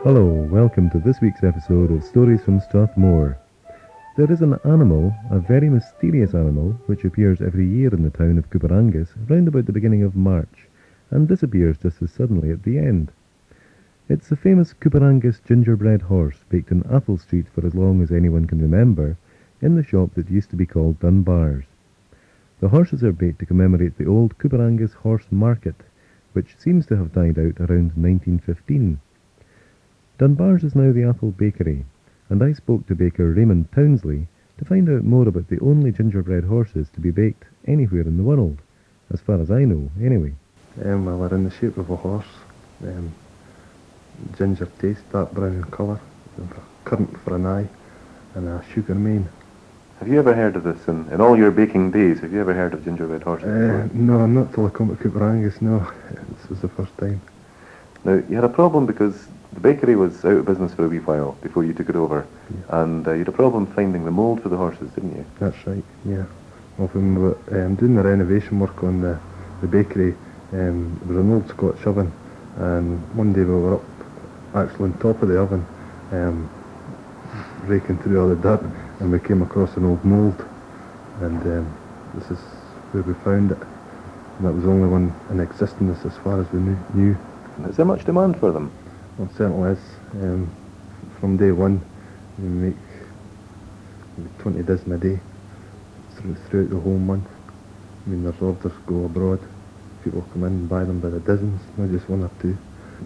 Hello, welcome to this week's episode of Stories from Strathmore. There is an animal, a very mysterious animal, which appears every year in the town of Coupar Angus round about the beginning of March, and disappears just as suddenly at the end. It's the famous Coupar Angus Gingerbread Horse, baked in Athol Street for as long as anyone can remember, in the shop that used to be called Dunbar's. The horses are baked to commemorate the old Coupar Angus Horse Market, which seems to have died out around 1915. Dunbar's is now the Athol Bakery, and I spoke to baker Raymond Townsley to find out more about the only gingerbread horses to be baked anywhere in the world, as far as I know, anyway. Well, they're in the shape of a horse, ginger taste, dark brown in colour, currant for an eye, and a sugar mane. Have you ever heard of this in all your baking days? Have you ever heard of gingerbread horses before? No, not till I come to Coupar Angus, no. This was the first time. Now, you had a problem because the bakery was out of business for a wee while before you took it over, and you had a problem finding the mould for the horses, didn't you? That's right, yeah. Well, when we were doing the renovation work on the bakery, there was an old Scotch oven, and one day we were up actually on top of the oven, raking through all the dirt, and we came across an old mould, and this is where we found it. And that was the only one in existence as far as we knew. Is there much demand for them? Well, it certainly is. From day one, we make maybe 20 dozen a day throughout the whole month. I mean, there's orders go abroad. People come in and buy them by the dozens, not just one or two.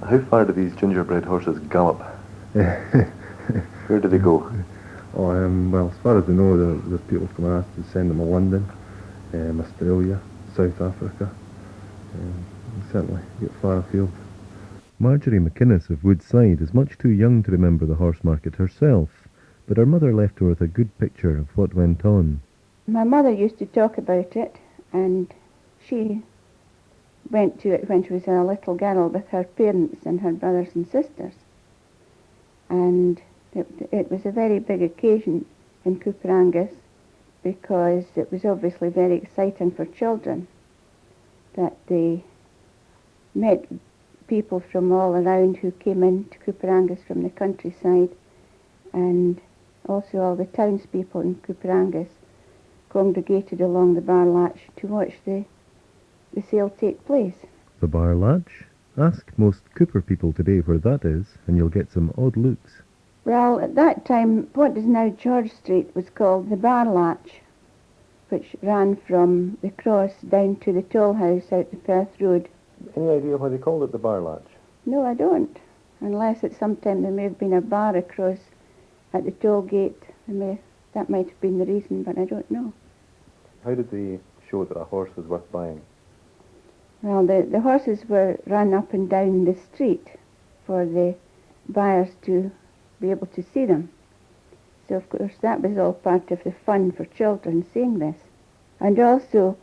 How far do these gingerbread horses gallop? Where do they go? Well, as far as we know, there's people coming ask to send them to London, Australia, South Africa. Certainly get far afield. Marjorie MacInnes of Woodside is much too young to remember the horse market herself, but her mother left her with a good picture of what went on. My mother used to talk about it, and she went to it when she was a little girl with her parents and her brothers and sisters. And it was a very big occasion in Coupar Angus because it was obviously very exciting for children that they met people from all around who came into Coupar Angus from the countryside, and also all the townspeople in Coupar Angus congregated along the bar latch to watch the sale take place. The bar latch? Ask most Coupar people today where that is, and you'll get some odd looks. Well, at that time, what is now George Street was called the bar latch, which ran from the cross down to the toll house out the Perth Road. Any idea why they called it the bar latch? No, I don't. Unless at some time there may have been a bar across at the toll gate. That might have been the reason, but I don't know. How did they show that a horse was worth buying? Well, the horses were run up and down the street for the buyers to be able to see them. So, of course, that was all part of the fun for children seeing this. And also,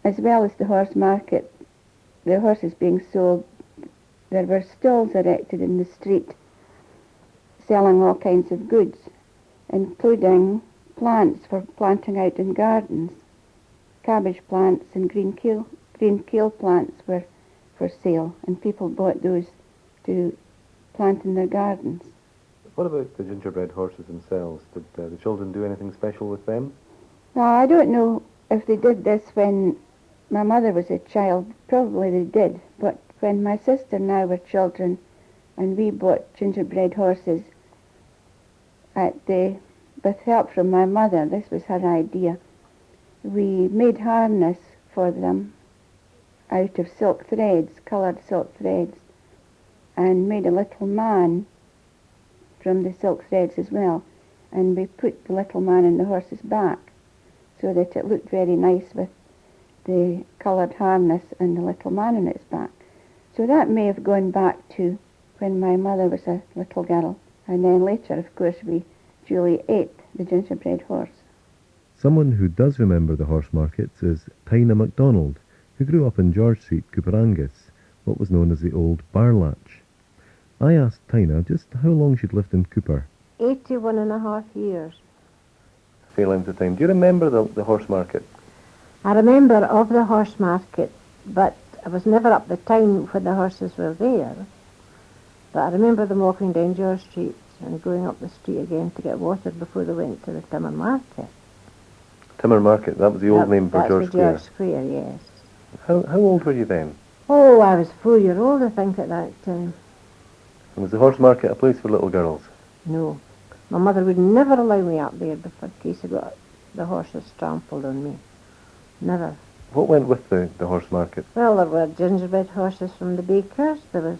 as well as the horse market, the horses being sold, there were stalls erected in the street selling all kinds of goods, including plants for planting out in gardens. Cabbage plants and green kale plants were for sale, and people bought those to plant in their gardens. What about the gingerbread horses themselves? Did the children do anything special with them? Now, I don't know if they did this when my mother was a child. Probably they did, but when my sister and I were children and we bought gingerbread horses with help from my mother, this was her idea, we made harness for them out of silk threads, coloured silk threads, and made a little man from the silk threads as well, and we put the little man in the horse's back so that it looked very nice with the coloured harness and the little man in its back. So that may have gone back to when my mother was a little girl, and then later, of course, we duly ate the gingerbread horse. Someone who does remember the horse markets is Tina MacDonald, who grew up in George Street, Coupar Angus, what was known as the old bar latch. I asked Tina just how long she'd lived in Coupar. 81 and a half years. Fair length of time. Do you remember the horse market? I remember of the horse market, but I was never up the town when the horses were there. But I remember them walking down George Street and going up the street again to get water before they went to the Timmer Market. Timmer Market, that was the old name for That's George the Square. George Square, yes. How old were you then? Oh, I was 4-year-old, I think, at that time. And was the horse market a place for little girls? No. My mother would never allow me up there before in case I got the horses trampled on me. Never. What went with the horse market? Well, there were gingerbread horses from the bakers. There was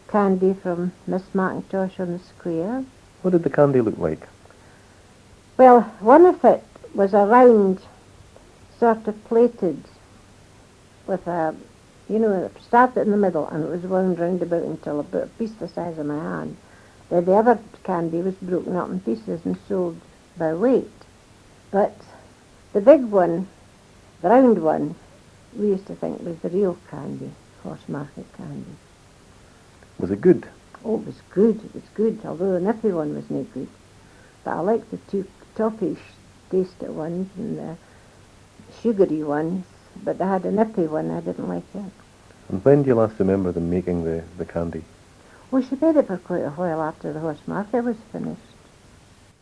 candy from Miss MacIntosh on the square. What did the candy look like? Well, one of it was a round, sort of plated, with a, it started in the middle and it was wound round about until about a piece the size of my hand. Then the other candy was broken up in pieces and sold by weight. But the big one, the round one, we used to think was the real candy, horse market candy. Was it good? Oh, it was good, although the nippy one was no good. But I liked the two toppish tasty ones and the sugary ones, but they had a nippy one, I didn't like it. And when do you last remember them making the candy? Well, she made it for quite a while after the horse market was finished.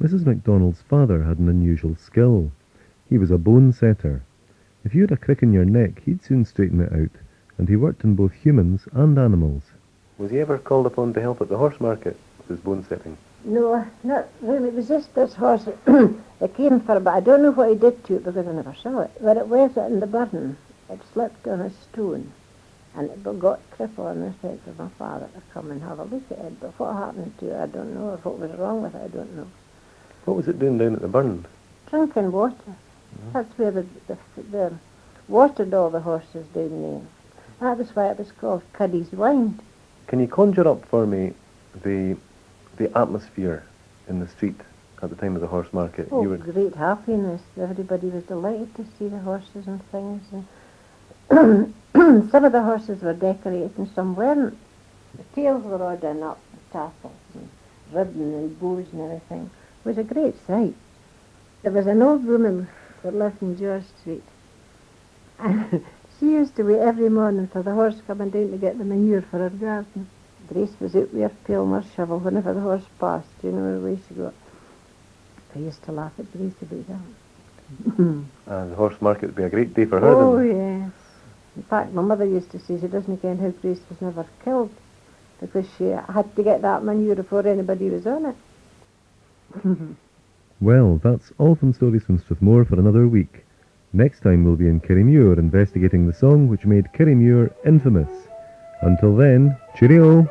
Mrs. MacDonald's father had an unusual skill. He was a bone setter. If you had a crick in your neck, he'd soon straighten it out, and he worked on both humans and animals. Was he ever called upon to help at the horse market with his bone setting? No, not really. It was just this horse that came for it, but I don't know what he did to it because I never saw it. But it was in the burn. It slipped on a stone, and it got crippled, and I said to my father to come and have a look at it. But what happened to it, I don't know. Or what was wrong with it, I don't know. What was it doing down at the burn? Drinking water. That's where the watered all the horses down there. That was why it was called Cuddy's Wine. Can you conjure up for me the atmosphere in the street at the time of the horse market? Oh, great happiness. Everybody was delighted to see the horses and things. And some of the horses were decorated and some weren't. The tails were all done up with tassels and ribbon and bows and everything. It was a great sight. There was an old woman that lived in George Street. And she used to wait every morning for the horse coming down to get the manure for her garden. Grace was out with her pail and her shovel whenever the horse passed, the way she got. I used to laugh at Grace about that. And the horse market would be a great day for her. Oh, then. yes. In fact, my mother used to say she doesn't ken how Grace was never killed because she had to get that manure before anybody was on it. Well, that's all from Stories from Strathmore for another week. Next time we'll be in Kirriemuir investigating the song which made Kirriemuir infamous. Until then, cheerio!